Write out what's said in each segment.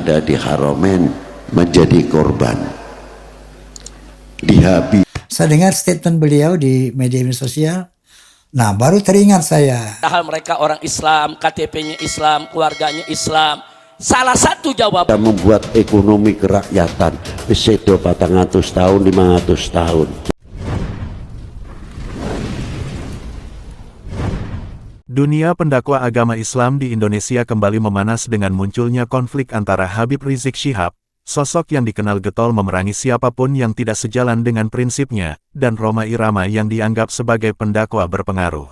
ada di Haramain menjadi korban dihabis. Saya dengar statement beliau di media sosial. Nah, baru teringat saya. Padahal mereka orang Islam, KTP-nya Islam, keluarganya Islam. Salah satu jawaban Membuat ekonomi kerakyatan besedo 400 tahun, 500 tahun. Dunia pendakwah agama Islam di Indonesia kembali memanas dengan munculnya konflik antara Habib Rizik Syihab, sosok yang dikenal getol memerangi siapapun yang tidak sejalan dengan prinsipnya, dan Rhoma Irama yang dianggap sebagai pendakwah berpengaruh.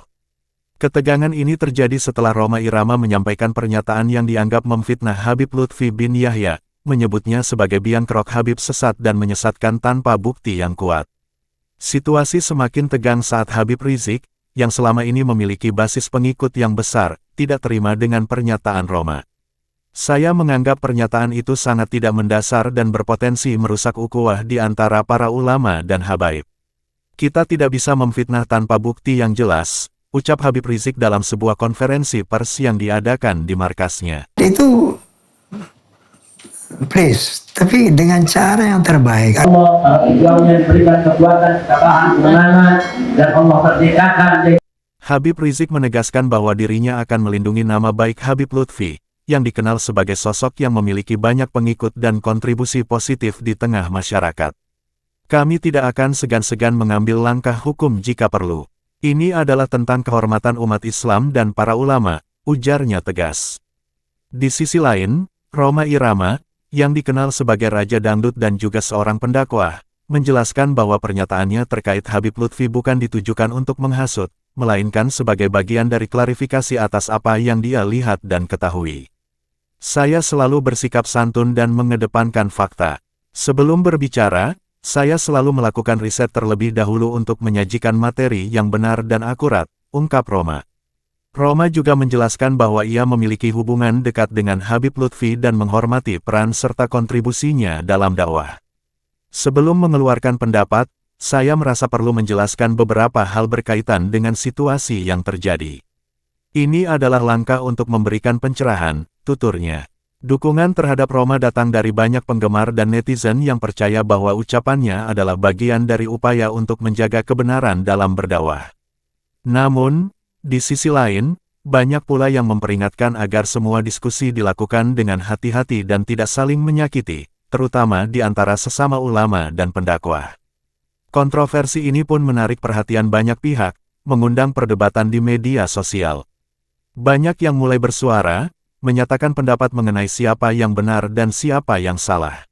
Ketegangan ini terjadi setelah Rhoma Irama menyampaikan pernyataan yang dianggap memfitnah Habib Lutfi bin Yahya, menyebutnya sebagai biang kerok Habib sesat dan menyesatkan tanpa bukti yang kuat. Situasi semakin tegang saat Habib Rizik, yang selama ini memiliki basis pengikut yang besar, tidak terima dengan pernyataan Rhoma. Saya menganggap pernyataan itu sangat tidak mendasar dan berpotensi merusak ukhuwah di antara para ulama dan habaib. Kita tidak bisa memfitnah tanpa bukti yang jelas, ucap Habib Rizik dalam sebuah konferensi pers yang diadakan di markasnya. Itu, please, tapi dengan cara yang terbaik. Allah yang memberikan kekuatan, ketabahan, kemenangan, dan Allah merdekakan. Habib Rizik menegaskan bahwa dirinya akan melindungi nama baik Habib Lutfi, yang dikenal sebagai sosok yang memiliki banyak pengikut dan kontribusi positif di tengah masyarakat. Kami tidak akan segan-segan mengambil langkah hukum jika perlu. Ini adalah tentang kehormatan umat Islam dan para ulama, ujarnya tegas. Di sisi lain, Rhoma Irama, yang dikenal sebagai Raja Dangdut dan juga seorang pendakwah, menjelaskan bahwa pernyataannya terkait Habib Lutfi bukan ditujukan untuk menghasut, melainkan sebagai bagian dari klarifikasi atas apa yang dia lihat dan ketahui. Saya selalu bersikap santun dan mengedepankan fakta. Sebelum berbicara, saya selalu melakukan riset terlebih dahulu untuk menyajikan materi yang benar dan akurat, ungkap Rhoma. Rhoma juga menjelaskan bahwa ia memiliki hubungan dekat dengan Habib Lutfi dan menghormati peran serta kontribusinya dalam dakwah. Sebelum mengeluarkan pendapat, saya merasa perlu menjelaskan beberapa hal berkaitan dengan situasi yang terjadi. Ini adalah langkah untuk memberikan pencerahan, tuturnya. Dukungan terhadap Rhoma datang dari banyak penggemar dan netizen yang percaya bahwa ucapannya adalah bagian dari upaya untuk menjaga kebenaran dalam berdakwah. Namun, di sisi lain, banyak pula yang memperingatkan agar semua diskusi dilakukan dengan hati-hati dan tidak saling menyakiti, terutama di antara sesama ulama dan pendakwah. Kontroversi ini pun menarik perhatian banyak pihak, mengundang perdebatan di media sosial. Banyak yang mulai bersuara, menyatakan pendapat mengenai siapa yang benar dan siapa yang salah.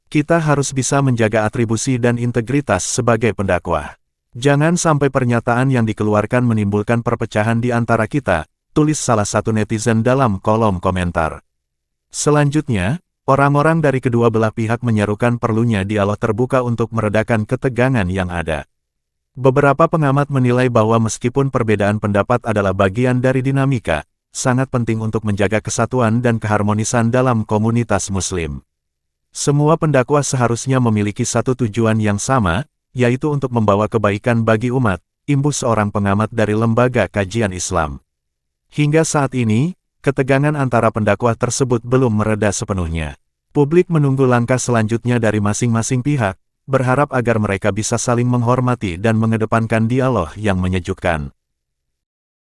Kita harus bisa menjaga atribusi dan integritas sebagai pendakwah. Jangan sampai pernyataan yang dikeluarkan menimbulkan perpecahan di antara kita, tulis salah satu netizen dalam kolom komentar. Selanjutnya, orang-orang dari kedua belah pihak menyerukan perlunya dialog terbuka untuk meredakan ketegangan yang ada. Beberapa pengamat menilai bahwa meskipun perbedaan pendapat adalah bagian dari dinamika, sangat penting untuk menjaga kesatuan dan keharmonisan dalam komunitas Muslim. Semua pendakwah seharusnya memiliki satu tujuan yang sama, yaitu untuk membawa kebaikan bagi umat, imbus seorang pengamat dari Lembaga Kajian Islam. Hingga saat ini, ketegangan antara pendakwah tersebut belum mereda sepenuhnya. Publik menunggu langkah selanjutnya dari masing-masing pihak, berharap agar mereka bisa saling menghormati dan mengedepankan dialog yang menyejukkan.